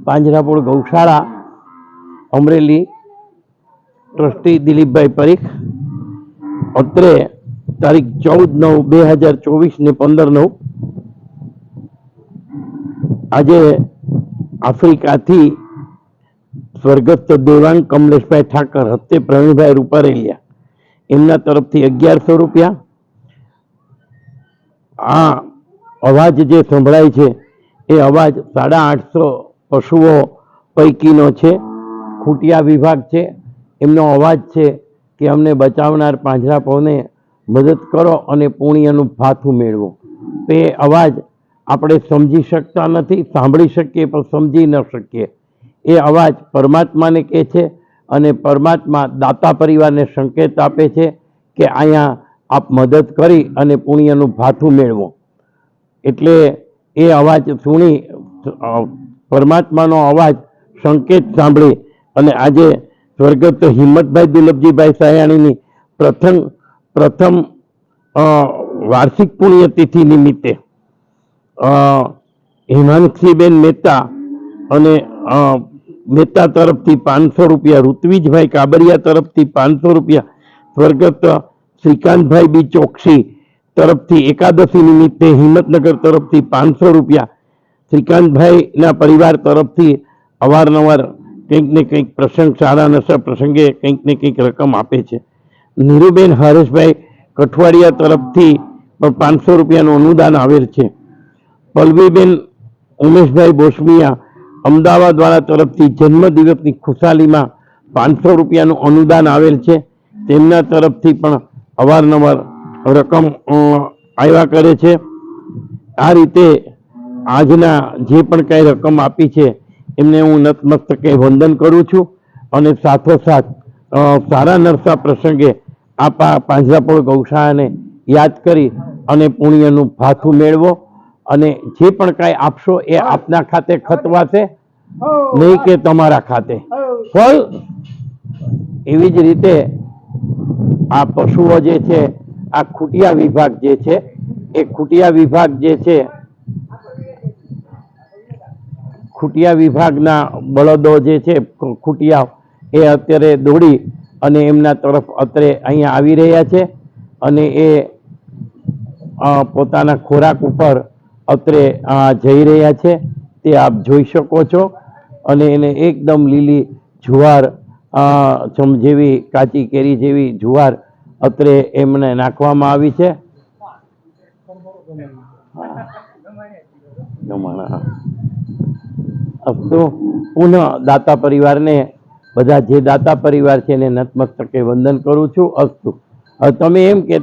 પાંજરાપોળ ગૌશાળા અમરેલી ટ્રસ્ટી દિલીપભાઈ પરીખ અત્રે તારીખ 14/9/2024 ને 15/9 આજે આફ્રિકાથી સ્વર્ગસ્થ દેવાંગ કમલેશભાઈ ઠાકર હસ્તે પ્રવીણભાઈ રૂપારેલિયા એમના તરફથી 1100 રૂપિયા। આ અવાજ જે સંભળાય છે એ અવાજ 850 પશુઓ પૈકીનો છે। ખૂટિયા વિભાગ છે, એમનો અવાજ છે કે અમને બચાવનાર પાંજરાપોળને મદદ કરો અને પુણ્યનું ભાથું મેળવો। તે અવાજ આપણે સમજી શકતા નથી, સાંભળી શકીએ પણ સમજી ન શકીએ। એ અવાજ પરમાત્માને કહે છે અને પરમાત્મા દાતા પરિવારને સંકેત આપે છે કે અહીંયા આપ મદદ કરી અને પુણ્યનું ભાથું મેળવો। એટલે એ અવાજ સુણી, પરમાત્માનો અવાજ સંકેત સાંભળી અને આજે સ્વર્ગસ્થ હિંમતભાઈ દુલભજીભાઈ સાયાણીની પ્રથમ વાર્ષિક પુણ્યતિથિ નિમિત્તે હિમાંશીબેન મહેતા અને મહેતા તરફથી 500 રૂપિયા, ઋત્વિજભાઈ કાબરિયા તરફથી 500 રૂપિયા, સ્વર્ગસ્થ શ્રીકાંતભાઈ બી ચોકસી તરફથી એકાદશી નિમિત્તે હિંમતનગર તરફથી 500 રૂપિયા, શ્રીકાંતભાઈના પરિવાર તરફથી અવારનવાર કંઈક ને કંઈક પ્રસંગ, સારા નશા પ્રસંગે કંઈક ને કંઈક રકમ આપે છે। નીરુબેન હરેશભાઈ કઠવાડિયા તરફથી 500 રૂપિયાનું અનુદાન આવેલ છે। પલ્લવીબેન ઉમેશભાઈ બોસમિયા અમદાવાદવાળા તરફથી જન્મદિવસની ખુશાલીમાં 500 રૂપિયાનું અનુદાન આવેલ છે। તેમના તરફથી પણ અવારનવાર રકમ આવ્યા કરે છે। આ રીતે આજના જે પણ કાંઈ રકમ આપી છે એમને હું નતમસ્તકે વંદન કરું છું અને સાથોસાથ સારા નરસા પ્રસંગે આ પાંજરાપોળ ગૌશાળાને યાદ કરી અને પુણ્યનું ભાથું મેળવો અને જે પણ કાંઈ આપશો એ આપના ખાતે ખતવાશે, નહીં કે તમારા ખાતે ફળ। એવી જ રીતે આ પશુઓ જે છે, આ ખૂટિયા વિભાગ જે છે, એ ખૂટિયા વિભાગ જે છે, ખૂટિયા વિભાગના બળદો જે છે, ખૂટિયા, એ અત્યારે દોડી અને એમના તરફ અત્રે અહીંયા આવી રહ્યા છે અને એ પોતાના ખોરાક ઉપર અત્રે જઈ રહ્યા છે, તે આપ જોઈ શકો છો। અને એને એકદમ લીલી જુવાર જેવી, કાચી કેરી જેવી જુવાર અત્રે એમને નાખવામાં આવી છે। અસ્તુ પુનઃ દાતા પરિવારને, બધા જે દાતા પરિવાર છે એને નતમસ્તકે વંદન કરું છું। અસ્તુ। હવે તમે એમ કે